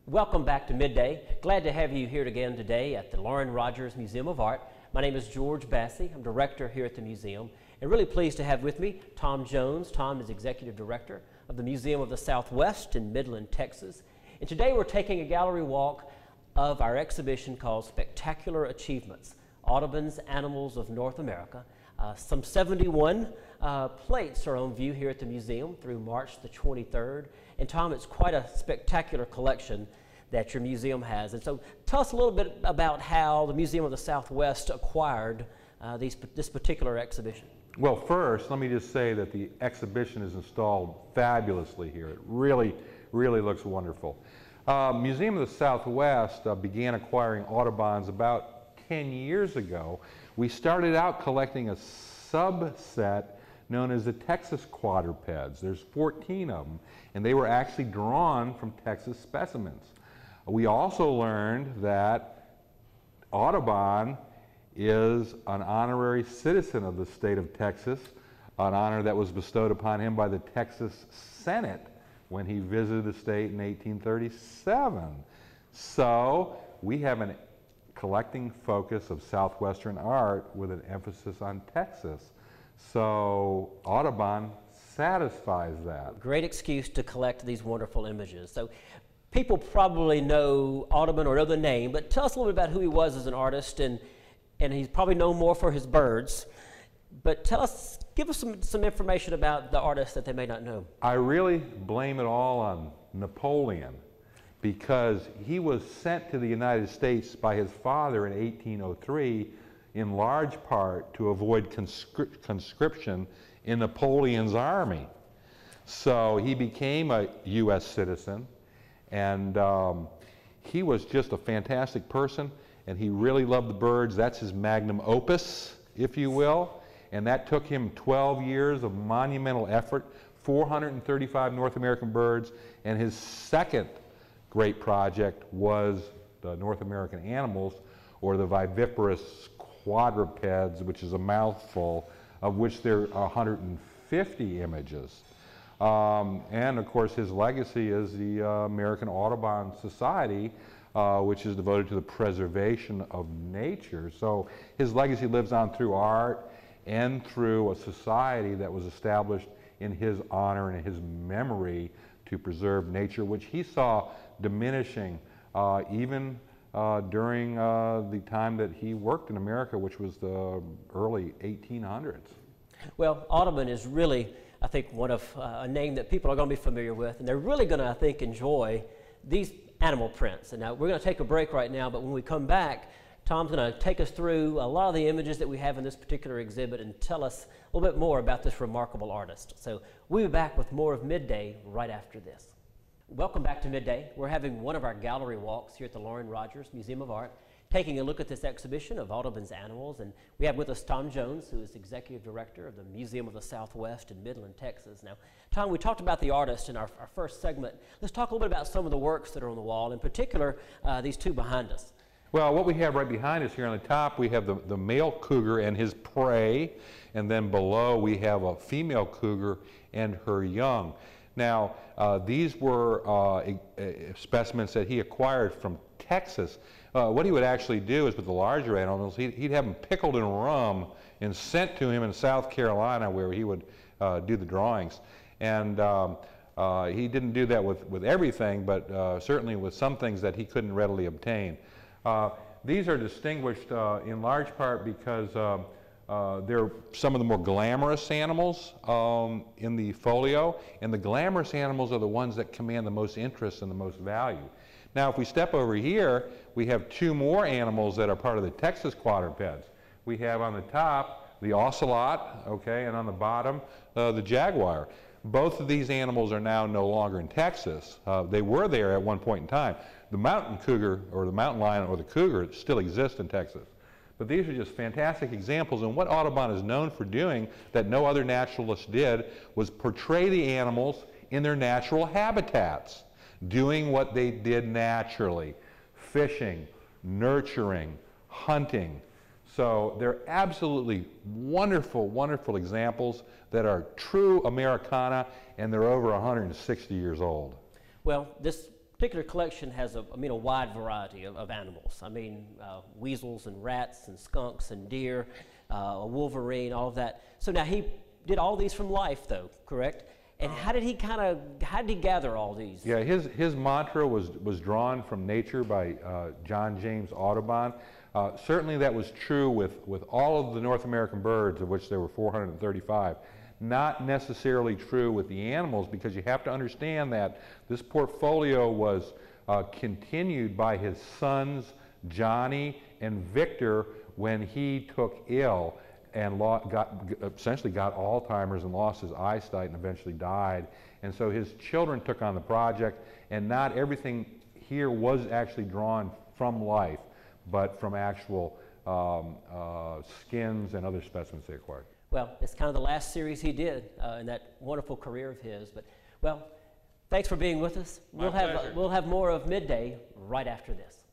Welcome back to Midday. Glad to have you here again today at the Lauren Rogers Museum of Art. My name is George Bassi. I'm director here at the museum, and really pleased to have with me Tom Jones. Tom is executive director of the Museum of the Southwest in Midland, Texas. And today we're taking a gallery walk of our exhibition called Spectacular Achievements, Audubon's Animals of North America. Some 71 plates are on view here at the museum through March the 23rd. And Tom, it's quite a spectacular collection that your museum has. And so tell us a little bit about how the Museum of the Southwest acquired this particular exhibition. Well, first, let me just say that the exhibition is installed fabulously here. It really looks wonderful. Museum of the Southwest began acquiring Audubons about 10 years ago. We started out collecting a subset known as the Texas quadrupeds. There's 14 of them, and they were actually drawn from Texas specimens. We also learned that Audubon is an honorary citizen of the state of Texas, an honor that was bestowed upon him by the Texas Senate when he visited the state in 1837. So we have a collecting focus of Southwestern art with an emphasis on Texas. So Audubon satisfies that. Great excuse to collect these wonderful images. So people probably know Audubon or know the name, but tell us a little bit about who he was as an artist, and he's probably known more for his birds. But give us some information about the artist that they may not know. I really blame it all on Napoleon, because he was sent to the United States by his father in 1803 in large part to avoid conscription in Napoleon's army. So he became a U.S. citizen, and he was just a fantastic person, and he really loved the birds. That's his magnum opus, if you will, and that took him 12 years of monumental effort, 435 North American birds, and his second great project was the North American animals, or the viviparous quadrupeds, which is a mouthful, of which there are 150 images. And of course his legacy is the American Audubon Society, which is devoted to the preservation of nature. So his legacy lives on through art and through a society that was established in his honor and his memory to preserve nature, which he saw diminishing even during the time that he worked in America, which was the early 1800s. Well, Audubon is really, I think, one of a name that people are going to be familiar with, and they're really going to, I think, enjoy these animal prints. And now we're going to take a break right now, but when we come back, Tom's going to take us through a lot of the images that we have in this particular exhibit and tell us a little bit more about this remarkable artist. So we'll be back with more of Midday right after this. Welcome back to Midday. We're having one of our gallery walks here at the Lauren Rogers Museum of Art, taking a look at this exhibition of Audubon's animals. And we have with us Tom Jones, who is executive director of the Museum of the Southwest in Midland, Texas. Now, Tom, we talked about the artist in our first segment. Let's talk a little bit about some of the works that are on the wall, in particular these two behind us. Well, what we have right behind us here on the top, we have the male cougar and his prey, and then below we have a female cougar and her young. Now, these were specimens that he acquired from Texas. What he would actually do is with the larger animals, he'd have them pickled in rum and sent to him in South Carolina, where he would do the drawings. And he didn't do that with everything, but certainly with some things that he couldn't readily obtain. These are distinguished in large part because they're some of the more glamorous animals in the folio, and the glamorous animals are the ones that command the most interest and the most value. Now, if we step over here, we have two more animals that are part of the Texas quadrupeds. We have on the top the ocelot, okay, and on the bottom the jaguar. Both of these animals are now no longer in Texas. They were there at one point in time. The mountain cougar, or the mountain lion, or the cougar still exists in Texas. But these are just fantastic examples, and what Audubon is known for doing that no other naturalist did was portray the animals in their natural habitats, doing what they did naturally: fishing, nurturing, hunting. So they're absolutely wonderful, wonderful examples that are true Americana, and they're over 160 years old. Well, this particular collection has a wide variety of animals. I mean, weasels and rats and skunks and deer, a wolverine, all of that. So now he did all these from life, though, correct? And how did he gather all these? Yeah, his mantra was drawn from nature by John James Audubon. Certainly that was true with all of the North American birds, of which there were 435. Not necessarily true with the animals, because you have to understand that this portfolio was continued by his sons, Johnny and Victor, when he took ill and essentially got Alzheimer's and lost his eyesight and eventually died. And so his children took on the project, and not everything here was actually drawn from life, but from actual skins and other specimens they acquired. Well, it's kind of the last series he did in that wonderful career of his. But, well, thanks for being with us. My pleasure. We'll have more of Midday right after this.